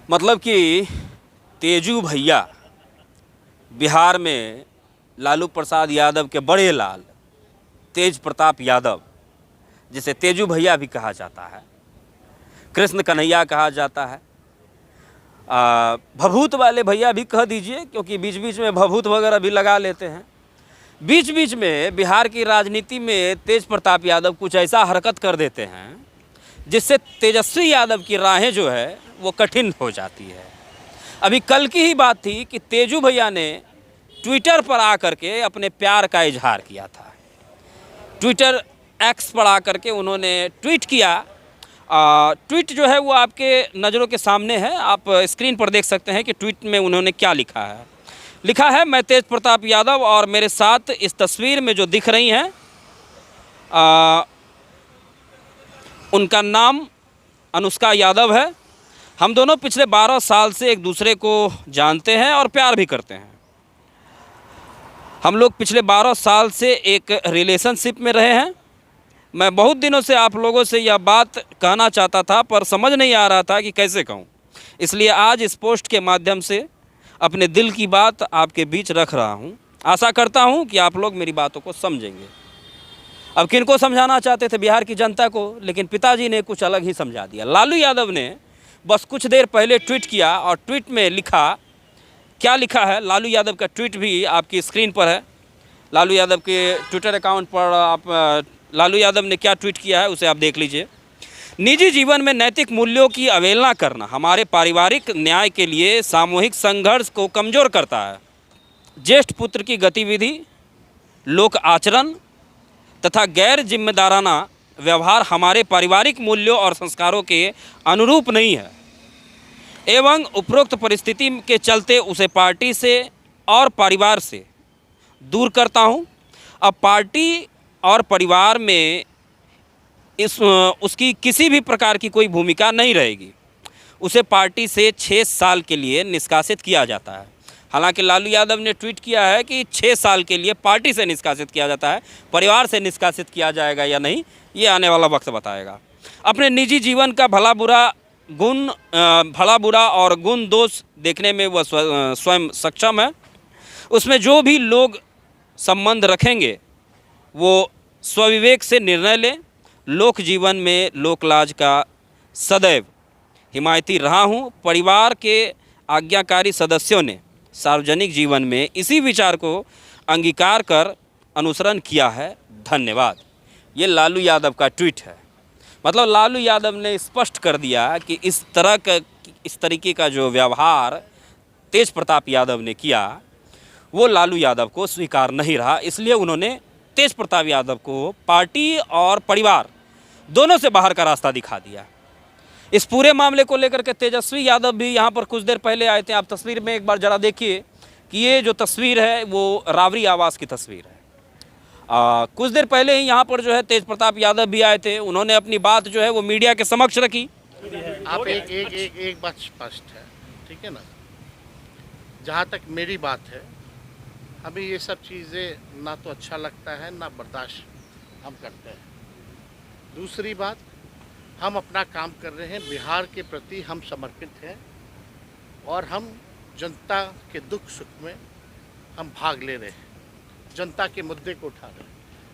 मतलब कि तेजू भैया बिहार में लालू प्रसाद यादव के बड़े लाल तेज प्रताप यादव, जिसे तेजू भैया भी कहा जाता है, कृष्ण कन्हैया कहा जाता है, भभूत वाले भैया भी कह दीजिए, क्योंकि बीच बीच में भभूत वगैरह भी लगा लेते हैं। बीच बीच में बिहार की राजनीति में तेज प्रताप यादव कुछ ऐसा हरकत कर देते हैं जिससे तेजस्वी यादव की राहें जो है वो कठिन हो जाती है। अभी कल की ही बात थी कि तेजू भैया ने ट्विटर पर आकर के अपने प्यार का इजहार किया था। ट्विटर एक्स पर आकर के उन्होंने ट्वीट किया। ट्वीट जो है वो आपके नज़रों के सामने है, आप स्क्रीन पर देख सकते हैं कि ट्वीट में उन्होंने क्या लिखा है। लिखा है, मैं तेज प्रताप यादव और मेरे साथ इस तस्वीर में जो दिख रही हैं उनका नाम अनुष्का यादव है। हम दोनों पिछले 12 साल से एक दूसरे को जानते हैं और प्यार भी करते हैं। हम लोग पिछले 12 साल से एक रिलेशनशिप में रहे हैं। मैं बहुत दिनों से आप लोगों से यह बात कहना चाहता था पर समझ नहीं आ रहा था कि कैसे कहूँ, इसलिए आज इस पोस्ट के माध्यम से अपने दिल की बात आपके बीच रख रहा हूँ। आशा करता हूँ कि आप लोग मेरी बातों को समझेंगे। अब किनको समझाना चाहते थे? बिहार की जनता को, लेकिन पिताजी ने कुछ अलग ही समझा दिया। लालू यादव ने बस कुछ देर पहले ट्वीट किया और ट्वीट में लिखा, क्या लिखा है? लालू यादव का ट्वीट भी आपकी स्क्रीन पर है। लालू यादव के ट्विटर अकाउंट पर आप लालू यादव ने क्या ट्वीट किया है उसे आप देख लीजिए। निजी जीवन में नैतिक मूल्यों की अवहेलना करना हमारे पारिवारिक न्याय के लिए सामूहिक संघर्ष को कमज़ोर करता है। ज्येष्ठ पुत्र की गतिविधि, लोक आचरण तथा गैर जिम्मेदाराना व्यवहार हमारे पारिवारिक मूल्यों और संस्कारों के अनुरूप नहीं है एवं उपरोक्त परिस्थिति के चलते उसे पार्टी से और परिवार से दूर करता हूं। अब पार्टी और परिवार में उसकी किसी भी प्रकार की कोई भूमिका नहीं रहेगी। उसे पार्टी से 6 साल के लिए निष्कासित किया जाता है। हालांकि लालू यादव ने ट्वीट किया है कि 6 साल के लिए पार्टी से निष्कासित किया जाता है, परिवार से निष्कासित किया जाएगा या नहीं ये आने वाला वक्त बताएगा। अपने निजी जीवन का भला बुरा और गुण दोष देखने में वह स्वयं सक्षम है। उसमें जो भी लोग संबंध रखेंगे वो स्वविवेक से निर्णय लें। लोक जीवन में लोकलाज का सदैव हिमायती रहा हूँ। परिवार के आज्ञाकारी सदस्यों ने सार्वजनिक जीवन में इसी विचार को अंगीकार कर अनुसरण किया है। धन्यवाद। ये लालू यादव का ट्वीट है। मतलब लालू यादव ने स्पष्ट कर दिया कि इस तरीके का जो व्यवहार तेज प्रताप यादव ने किया वो लालू यादव को स्वीकार नहीं रहा, इसलिए उन्होंने तेज प्रताप यादव को पार्टी और परिवार दोनों से बाहर का रास्ता दिखा दिया। इस पूरे मामले को लेकर के तेजस्वी यादव भी यहाँ पर कुछ देर पहले आए थे। आप तस्वीर में एक बार ज़रा देखिए कि ये जो तस्वीर है वो राबरी आवास की तस्वीर है। कुछ देर पहले ही यहाँ पर जो है तेज प्रताप यादव भी आए थे। उन्होंने अपनी बात जो है वो मीडिया के समक्ष रखी। आप एक बात स्पष्ट है, ठीक है ना, जहाँ तक मेरी बात है, हमें ये सब चीज़ें ना तो अच्छा लगता है ना बर्दाश्त हम करते हैं। दूसरी बात, हम अपना काम कर रहे हैं, बिहार के प्रति हम समर्पित हैं और हम जनता के दुख सुख में हम भाग ले रहे हैं, जनता के मुद्दे को उठा रहे हैं।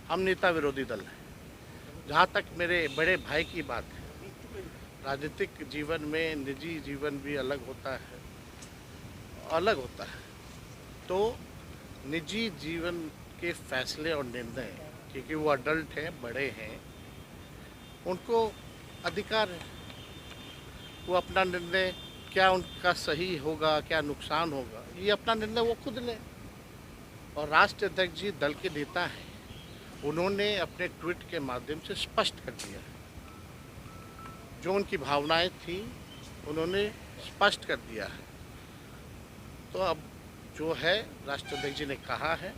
हम नेता विरोधी दल हैं। जहाँ तक मेरे बड़े भाई की बात है, राजनीतिक जीवन में निजी जीवन भी अलग होता है। तो निजी जीवन के फैसले और निर्णय, क्योंकि वो अडल्ट हैं, बड़े हैं, उनको अधिकार है। वो अपना निर्णय, क्या उनका सही होगा क्या नुकसान होगा, ये अपना निर्णय वो खुद लें। और राष्ट्रीय अध्यक्ष जी दल के नेता हैं, उन्होंने अपने ट्वीट के माध्यम से स्पष्ट कर दिया है। जो उनकी भावनाएं थी उन्होंने स्पष्ट कर दिया है। तो अब जो है राष्ट्रीय अध्यक्ष जी ने कहा है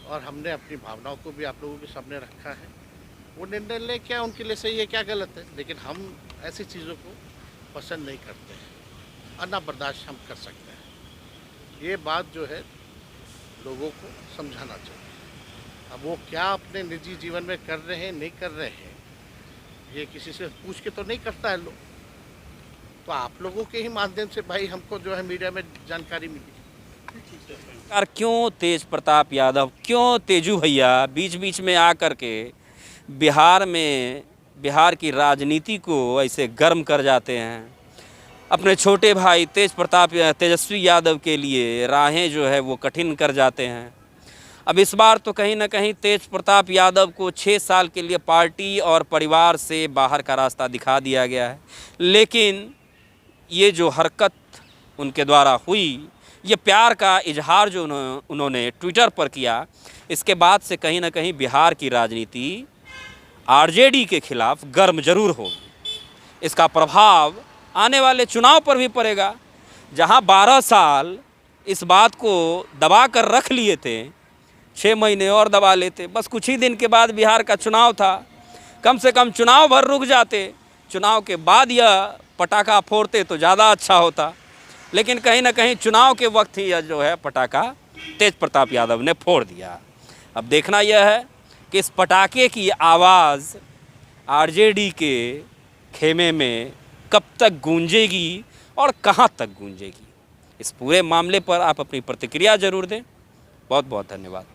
और हमने अपनी भावनाओं को भी आप लोगों के सामने रखा है। वो निर्णय ले, क्या उनके लिए सही है क्या गलत है, लेकिन हम ऐसी चीज़ों को पसंद नहीं करते हैं और ना बर्दाश्त हम कर सकते हैं। ये बात जो है लोगों को समझाना चाहिए। अब वो क्या अपने निजी जीवन में कर रहे हैं नहीं कर रहे हैं, ये किसी से पूछ के तो नहीं करता है लोग। तो आप लोगों के ही माध्यम से भाई हमको जो है मीडिया में जानकारी मिली। यार क्यों तेज प्रताप यादव, क्यों तेजू भैया बीच बीच में आकर के बिहार की राजनीति को ऐसे गर्म कर जाते हैं। अपने छोटे भाई तेजस्वी यादव के लिए राहें जो है वो कठिन कर जाते हैं। अब इस बार तो कहीं ना कहीं तेज प्रताप यादव को 6 साल के लिए पार्टी और परिवार से बाहर का रास्ता दिखा दिया गया है। लेकिन ये जो हरकत उनके द्वारा हुई, ये प्यार का इजहार जो उन्होंने ट्विटर पर किया, इसके बाद से कहीं ना कहीं बिहार की राजनीति आरजेडी के खिलाफ गर्म जरूर होगी। इसका प्रभाव आने वाले चुनाव पर भी पड़ेगा। जहां 12 साल इस बात को दबा कर रख लिए थे, 6 महीने और दबा लेते, बस कुछ ही दिन के बाद बिहार का चुनाव था। कम से कम चुनाव भर रुक जाते, चुनाव के बाद यह पटाखा फोड़ते तो ज़्यादा अच्छा होता। लेकिन कहीं ना कहीं चुनाव के वक्त ही यह जो है पटाखा तेज प्रताप यादव ने फोड़ दिया। अब देखना यह है कि इस पटाखे की आवाज़ आरजेडी के खेमे में कब तक गूंजेगी और कहां तक गूंजेगी। इस पूरे मामले पर आप अपनी प्रतिक्रिया जरूर दें। बहुत बहुत धन्यवाद।